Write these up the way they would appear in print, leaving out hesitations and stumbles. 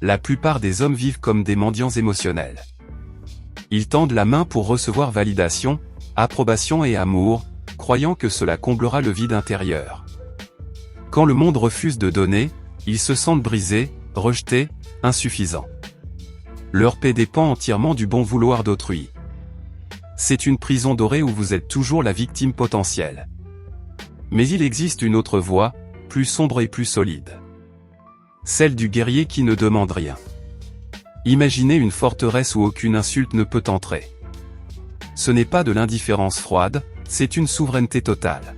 la plupart des hommes vivent comme des mendiants émotionnels. Ils tendent la main pour recevoir validation, approbation et amour, croyant que cela comblera le vide intérieur. Quand le monde refuse de donner, ils se sentent brisés, rejetés, insuffisants. Leur paix dépend entièrement du bon vouloir d'autrui. C'est une prison dorée où vous êtes toujours la victime potentielle. Mais il existe une autre voie, plus sombre et plus solide. Celle du guerrier qui ne demande rien. Imaginez une forteresse où aucune insulte ne peut entrer. Ce n'est pas de l'indifférence froide, c'est une souveraineté totale.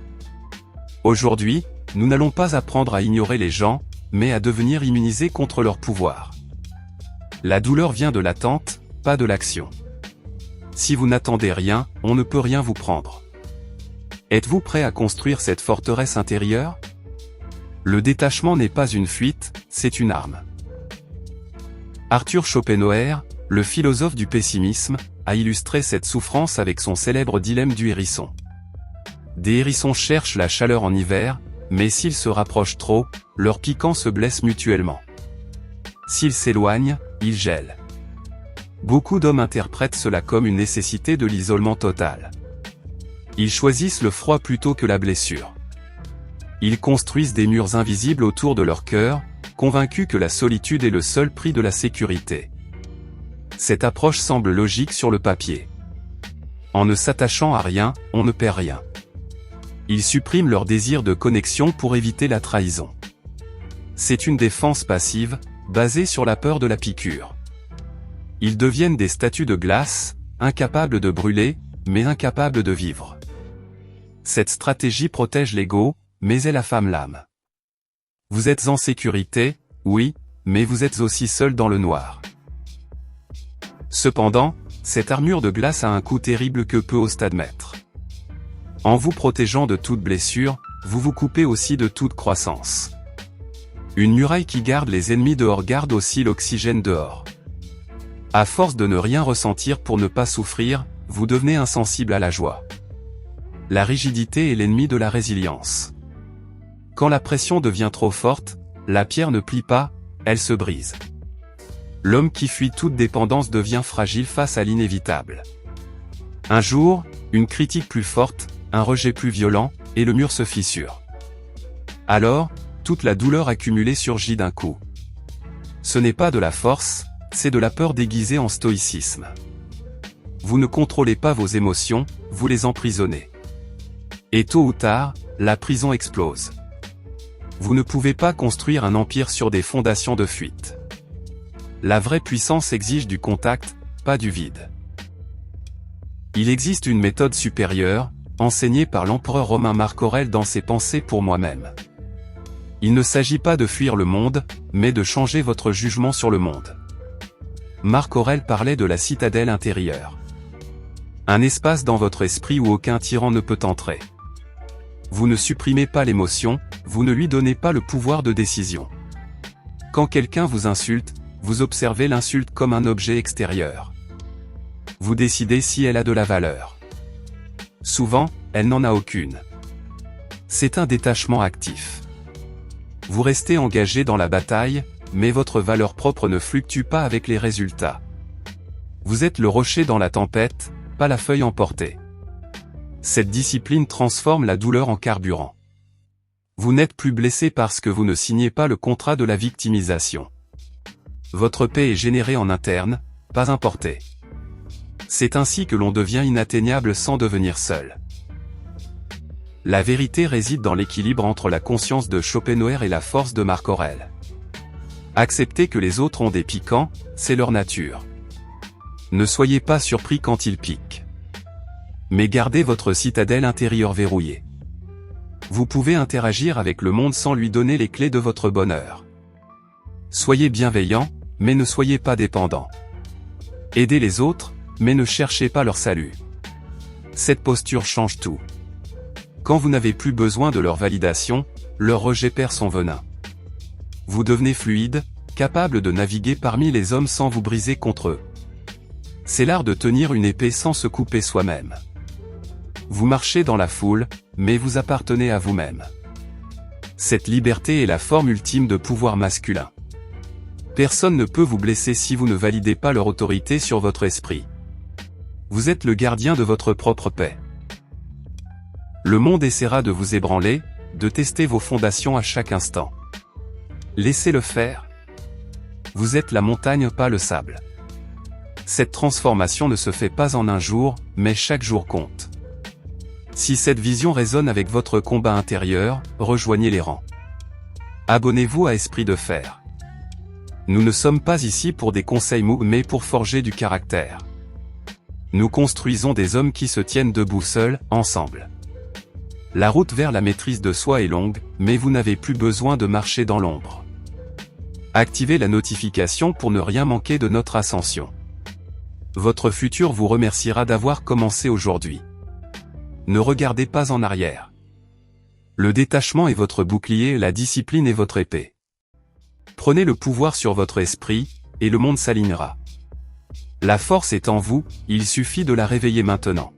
Aujourd'hui, nous n'allons pas apprendre à ignorer les gens, mais à devenir immunisés contre leur pouvoir. La douleur vient de l'attente, pas de l'action. Si vous n'attendez rien, on ne peut rien vous prendre. Êtes-vous prêt à construire cette forteresse intérieure ? Le détachement n'est pas une fuite, c'est une arme. Arthur Schopenhauer, le philosophe du pessimisme, a illustré cette souffrance avec son célèbre dilemme du hérisson. Des hérissons cherchent la chaleur en hiver, mais s'ils se rapprochent trop, leurs piquants se blessent mutuellement. S'ils s'éloignent, ils gèlent. Beaucoup d'hommes interprètent cela comme une nécessité de l'isolement total. Ils choisissent le froid plutôt que la blessure. Ils construisent des murs invisibles autour de leur cœur, convaincus que la solitude est le seul prix de la sécurité. Cette approche semble logique sur le papier. En ne s'attachant à rien, on ne perd rien. Ils suppriment leur désir de connexion pour éviter la trahison. C'est une défense passive, basée sur la peur de la piqûre. Ils deviennent des statues de glace, incapables de brûler, mais incapables de vivre. Cette stratégie protège l'ego, mais elle affame l'âme. Vous êtes en sécurité, oui, mais vous êtes aussi seul dans le noir. Cependant, cette armure de glace a un coût terrible que peu osent admettre. En vous protégeant de toute blessure, vous vous coupez aussi de toute croissance. Une muraille qui garde les ennemis dehors garde aussi l'oxygène dehors. À force de ne rien ressentir pour ne pas souffrir, vous devenez insensible à la joie. La rigidité est l'ennemi de la résilience. Quand la pression devient trop forte, la pierre ne plie pas, elle se brise. L'homme qui fuit toute dépendance devient fragile face à l'inévitable. Un jour, une critique plus forte, un rejet plus violent, et le mur se fissure. Alors, toute la douleur accumulée surgit d'un coup. Ce n'est pas de la force, c'est de la peur déguisée en stoïcisme. Vous ne contrôlez pas vos émotions, vous les emprisonnez. Et tôt ou tard, la prison explose. Vous ne pouvez pas construire un empire sur des fondations de fuite. La vraie puissance exige du contact, pas du vide. Il existe une méthode supérieure, enseignée par l'empereur romain Marc Aurèle dans ses Pensées pour moi-même. Il ne s'agit pas de fuir le monde, mais de changer votre jugement sur le monde. Marc Aurèle parlait de la citadelle intérieure. Un espace dans votre esprit où aucun tyran ne peut entrer. Vous ne supprimez pas l'émotion, vous ne lui donnez pas le pouvoir de décision. Quand quelqu'un vous insulte, vous observez l'insulte comme un objet extérieur. Vous décidez si elle a de la valeur. Souvent, elle n'en a aucune. C'est un détachement actif. Vous restez engagé dans la bataille, mais votre valeur propre ne fluctue pas avec les résultats. Vous êtes le rocher dans la tempête, pas la feuille emportée. Cette discipline transforme la douleur en carburant. Vous n'êtes plus blessé parce que vous ne signez pas le contrat de la victimisation. Votre paix est générée en interne, pas importée. C'est ainsi que l'on devient inatteignable sans devenir seul. La vérité réside dans l'équilibre entre la conscience de Schopenhauer et la force de Marc Aurèle. Accepter que les autres ont des piquants, c'est leur nature. Ne soyez pas surpris quand ils piquent. Mais gardez votre citadelle intérieure verrouillée. Vous pouvez interagir avec le monde sans lui donner les clés de votre bonheur. Soyez bienveillant, mais ne soyez pas dépendant. Aidez les autres, mais ne cherchez pas leur salut. Cette posture change tout. Quand vous n'avez plus besoin de leur validation, leur rejet perd son venin. Vous devenez fluide, capable de naviguer parmi les hommes sans vous briser contre eux. C'est l'art de tenir une épée sans se couper soi-même. Vous marchez dans la foule, mais vous appartenez à vous-même. Cette liberté est la forme ultime de pouvoir masculin. Personne ne peut vous blesser si vous ne validez pas leur autorité sur votre esprit. Vous êtes le gardien de votre propre paix. Le monde essaiera de vous ébranler, de tester vos fondations à chaque instant. Laissez-le faire. Vous êtes la montagne, pas le sable. Cette transformation ne se fait pas en un jour, mais chaque jour compte. Si cette vision résonne avec votre combat intérieur, rejoignez les rangs. Abonnez-vous à Esprit de Fer. Nous ne sommes pas ici pour des conseils mous mais pour forger du caractère. Nous construisons des hommes qui se tiennent debout seuls, ensemble. La route vers la maîtrise de soi est longue, mais vous n'avez plus besoin de marcher dans l'ombre. Activez la notification pour ne rien manquer de notre ascension. Votre futur vous remerciera d'avoir commencé aujourd'hui. Ne regardez pas en arrière. Le détachement est votre bouclier, la discipline est votre épée. Prenez le pouvoir sur votre esprit, et le monde s'alignera. La force est en vous, il suffit de la réveiller maintenant.